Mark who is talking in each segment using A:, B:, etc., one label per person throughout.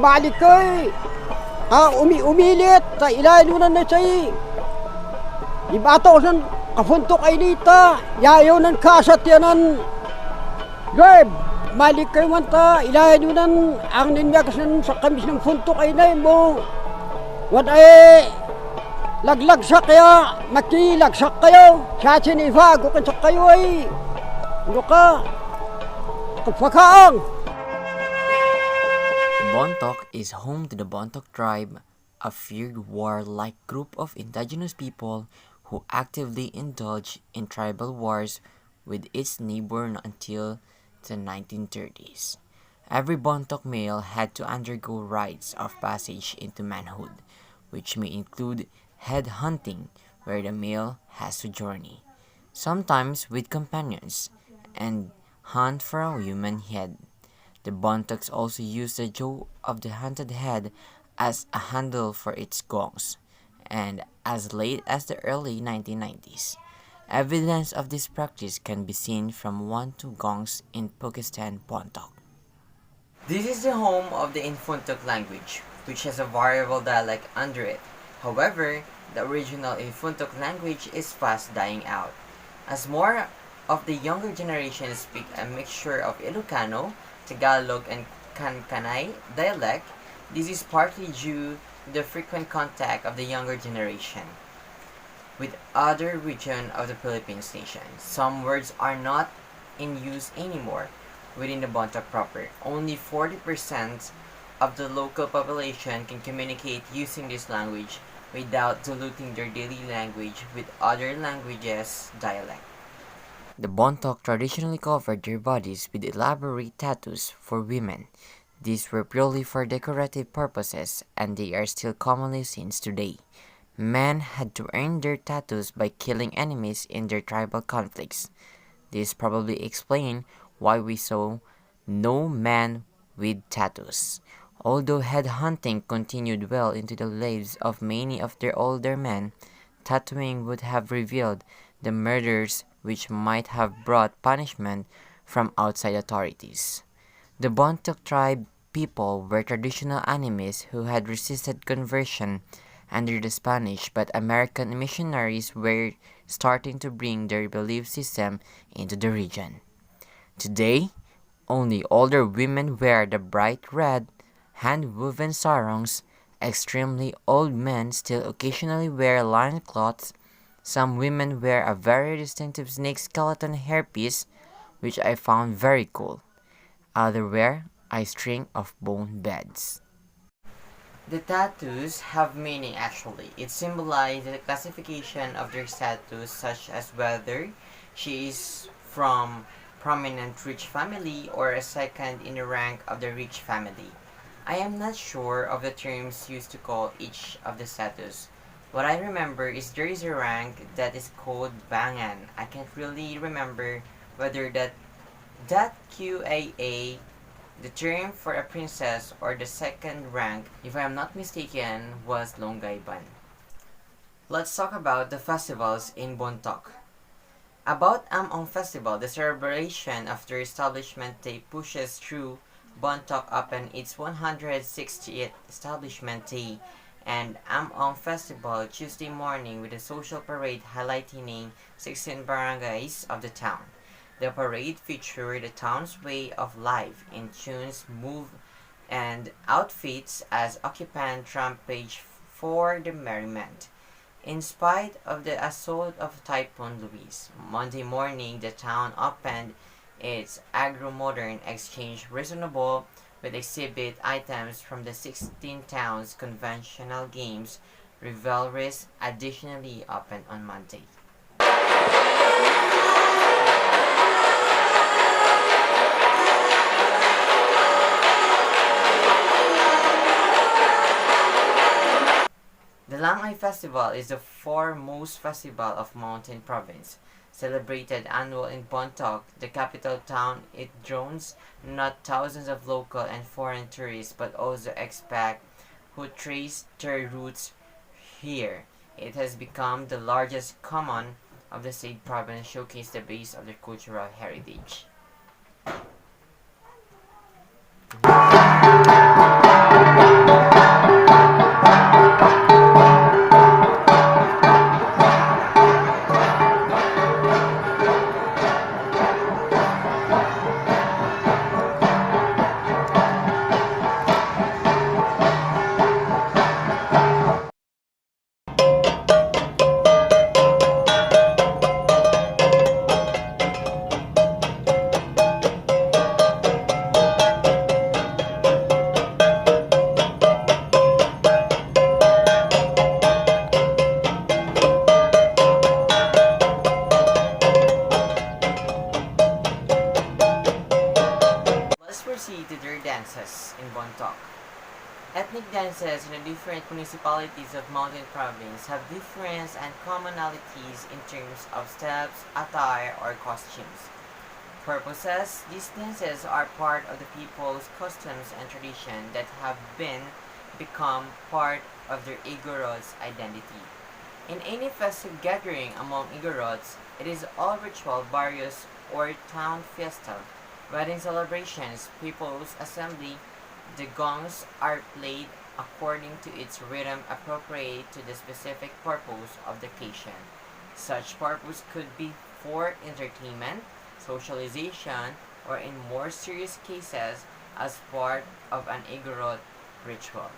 A: malikay. Umilit sa ilalunan na say. Ibato san kafuntok ay nita. Yayaw ng kasat yanan. Gab, malikay man ta. Ilalunan ang ninyakas sa kamis ng funtok ay na mo. Wat ay laglagsak kaya, makilagsak kayo. Sa sinivago kan sa kayo ay. Ano ka? Kapakaang.
B: Bontoc is home to the Bontoc tribe, a feared warlike group of indigenous people who actively indulged in tribal wars with its neighbor until the 1930s. Every Bontoc male had to undergo rites of passage into manhood, which may include head hunting, where the male has to journey, sometimes with companions, and hunt for a human head. The Bontocs also used the jaw of the hunted head as a handle for its gongs, and as late as the early 1990s, evidence of this practice can be seen from 1-2 gongs in Pakistan Bontoc. This is the home of the Infuntok language, which has a variable dialect under it. However, the original Infuntok language is fast dying out, as more of the younger generation speak a mixture of Ilocano, Tagalog, and Kankanay dialect. This is partly due to the frequent contact of the younger generation with other regions of the Philippines nation. Some words are not in use anymore within the Bontoc proper. Only 40% of the local population can communicate using this language without diluting their daily language with other languages' dialect. The Bontoc traditionally covered their bodies with elaborate tattoos for women. These were purely for decorative purposes, and they are still commonly seen today. Men had to earn their tattoos by killing enemies in their tribal conflicts. This probably explains why we saw no man with tattoos. Although head hunting continued well into the lives of many of their older men, tattooing would have revealed the murders which might have brought punishment from outside authorities. The Bontoc tribe people were traditional enemies who had resisted conversion under the Spanish, but American missionaries were starting to bring their belief system into the region. Today, only older women wear the bright red, hand-woven sarongs. Extremely old men still occasionally wear loincloths. Some women wear a very distinctive snake skeleton hairpiece, which I found very cool. Others wear a string of bone beds. The tattoos have meaning actually. It symbolizes the classification of their status, such as whether she is from prominent rich family or a second in the rank of the rich family. I am not sure of the terms used to call each of the status. What I remember is there is a rank that is called Bangan. I can't really remember whether that QAA, the term for a princess, or the second rank, if I am not mistaken, was Longgayban. Let's talk about the festivals in Bontoc. About Among Festival, the celebration of the establishment day pushes through Bontoc upon its 168th establishment day, and Among Festival Tuesday morning with a social parade highlighting 16 barangays of the town. The parade featured the town's way of life in tunes, move, and outfits as occupant rampage for the merriment. In spite of the assault of Typhoon Luis, Monday morning the town opened its agro-modern exchange reasonable with exhibit items from the 16 towns' conventional games. Revelries additionally opened on Monday. The Langay Festival is the foremost festival of Mountain Province. Celebrated annual in Bontoc, the capital town, it draws not thousands of local and foreign tourists but also expats who trace their roots here. It has become the largest common of the state province, showcase the base of their cultural heritage. Ethnic dances in the different municipalities of Mountain Province have difference and commonalities in terms of steps, attire, or costumes. Purposes, these dances are part of the people's customs and tradition that have become part of their Igorots identity. In any festive gathering among Igorots, it is all ritual, various or town fiesta, wedding celebrations, people's assembly, the gongs are played according to its rhythm appropriate to the specific purpose of the occasion. Such purpose could be for entertainment, socialization, or in more serious cases, as part of an Igorot ritual.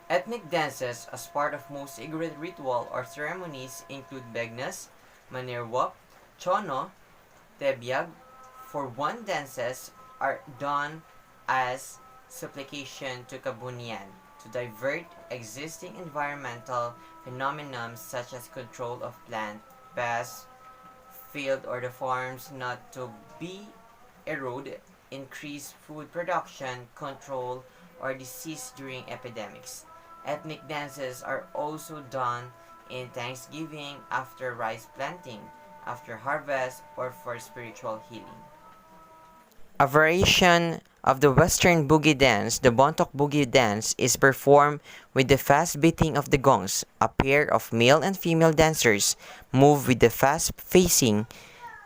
B: Ethnic dances as part of most Igorot ritual or ceremonies include begnas, manirwap, chono, tebyag. For one dances are done as supplication to Kabunian to divert existing environmental phenomena such as control of plant, pests, field or the farms not to be eroded, increase food production, control or disease during epidemics. Ethnic dances are also done in Thanksgiving, after rice planting, after harvest, or for spiritual healing. A variation of the Western boogie dance, the Bontoc boogie dance, is performed with the fast beating of the gongs. A pair of male and female dancers move with the fast facing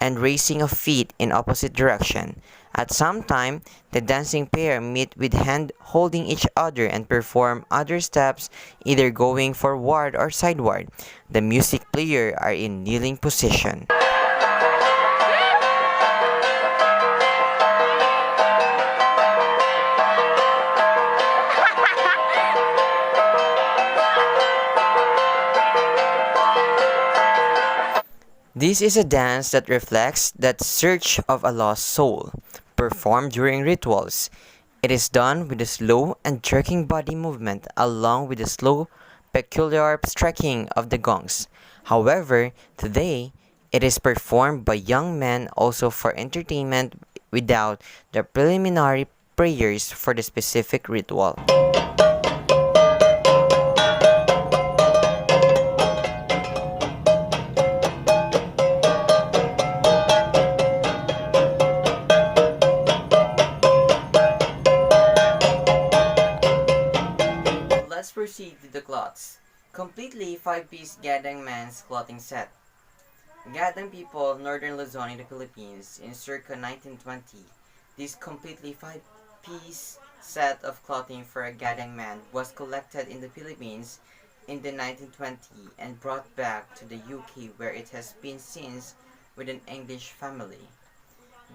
B: and raising of feet in opposite direction. At some time, the dancing pair meet with hand holding each other and perform other steps, either going forward or sideward. The music player are in kneeling position. This is a dance that reflects that search of a lost soul, performed during rituals. It is done with a slow and jerking body movement along with the slow, peculiar striking of the gongs. However, today, it is performed by young men also for entertainment without the preliminary prayers for the specific ritual. Let's proceed with the cloths. Completely 5-piece Gadang man's clothing set. Gadang people, northern Luzon in the Philippines, in circa 1920. This completely 5-piece set of clothing for a Gadang man was collected in the Philippines in the 1920 and brought back to the UK, where it has been since with an English family.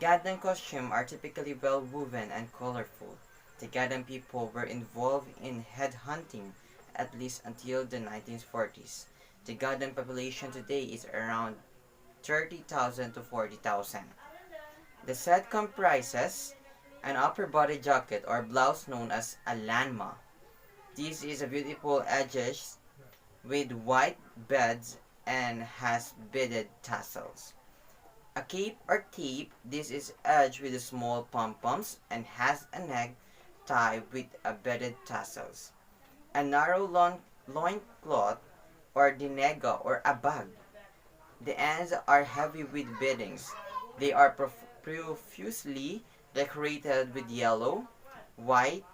B: Gadang costumes are typically well woven and colorful. The Gadang people were involved in headhunting at least until the 1940s. The Gadang population today is around 30,000 to 40,000. The set comprises an upper body jacket or blouse known as a lanma. This is a beautiful edges with white beads and has beaded tassels. A cape or cape, this is edged with small pom-poms and has a neck tie with a beaded tassels. A narrow loincloth or dinega or a bag. The ends are heavy with beadings. They are profusely decorated with yellow, white,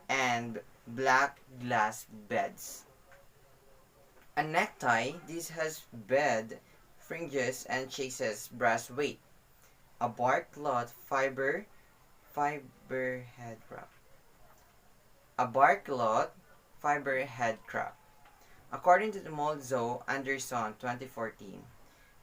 B: and black glass beads. A necktie, this has bead, fringes, and chases brass weight. A bark cloth fiber head wrap. A bark cloth fiber head wrap. According to the Molzo Anderson 2014,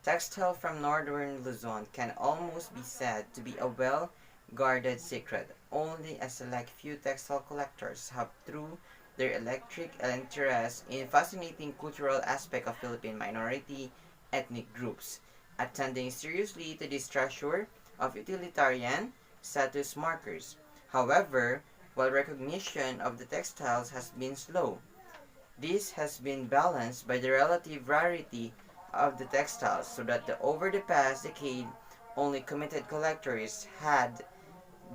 B: textile from northern Luzon can almost be said to be a well-guarded secret. Only a select few textile collectors have, through their electric interest in fascinating cultural aspect of Philippine minority ethnic groups, attending seriously to this treasure of utilitarian status markers. However, while recognition of the textiles has been slow, this has been balanced by the relative rarity of the textiles, so that over the past decade, only committed collectors had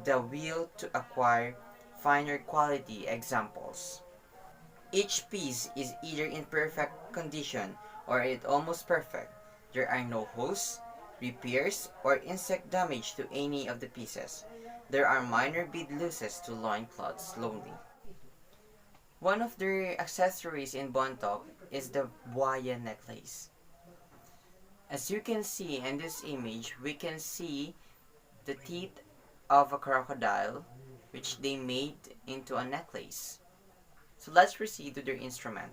B: the will to acquire finer quality examples. Each piece is either in perfect condition or it almost perfect. There are no holes, repairs, or insect damage to any of the pieces. There are minor bead loses to loincloths only. One of their accessories in Bontoc is the buaya necklace. As you can see in this image, we can see the teeth of a crocodile, which they made into a necklace. So let's proceed to their instrument.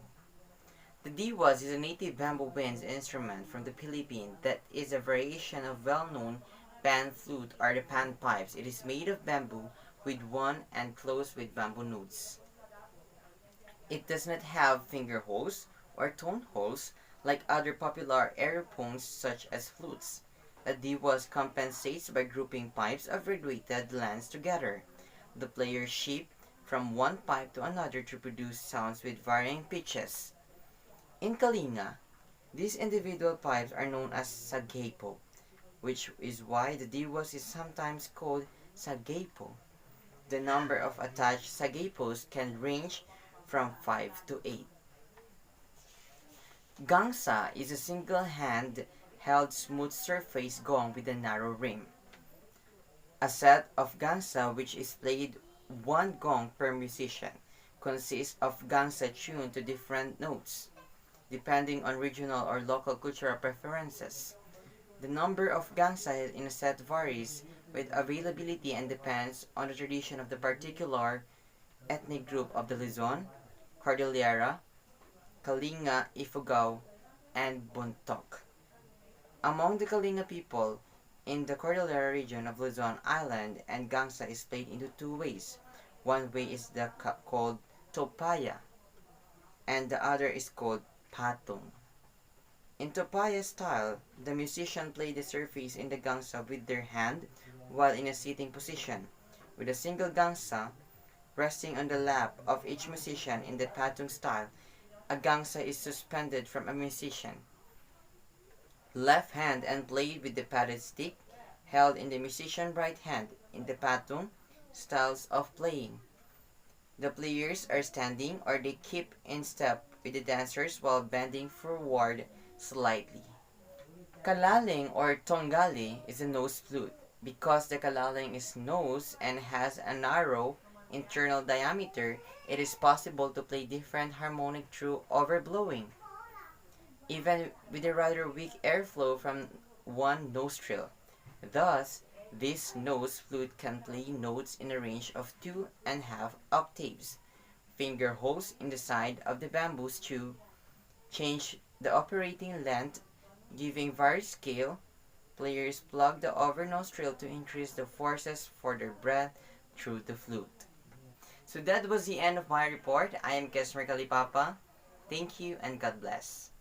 B: The diwas is a native bamboo wind instrument from the Philippines that is a variation of well-known pan flute or the pan pipes. It is made of bamboo with one and closed with bamboo nodes. It does not have finger holes or tone holes like other popular aerophones such as flutes. The diwas compensates by grouping pipes of graduated lengths together. The player shift from one pipe to another to produce sounds with varying pitches. In Kalinga, these individual pipes are known as sagaypo, which is why the diwas is sometimes called sagaypo. The number of attached sagaypos can range from 5 to 8. Gangsa is a single-hand held smooth surface gong with a narrow rim. A set of gangsa which is played one gong per musician consists of gangsa tuned to different notes, depending on regional or local cultural preferences. The number of gangsa in a set varies with availability and depends on the tradition of the particular ethnic group of the Luzon, Cordillera, Kalinga, Ifugao, and Bontoc. Among the Kalinga people in the Cordillera region of Luzon Island, and gangsa is played into two ways. One way is called topaya, and the other is called patong. In topaya style, the musician play the surface in the gangsa with their hand while in a sitting position, with a single gangsa resting on the lap of each musician. In the patong style, a gangsa is suspended from a musician left hand and played with the padded stick held in the musician's right hand. In the patong styles of playing, the players are standing or they keep in step with the dancers while bending forward slightly. Kalaling or tongali is a nose flute. Because the kalaling is nose and has a narrow internal diameter, it is possible to play different harmonic through overblowing, even with a rather weak airflow from one nostril. Thus, this nose flute can play notes in a range of 2.5 octaves. Finger holes in the side of the bamboo tube change the operating length, giving varied scale. Players plug the over nostril to increase the forces for their breath through the flute. So that was the end of my report. I am KASMER Kalipapa. Thank you and God bless.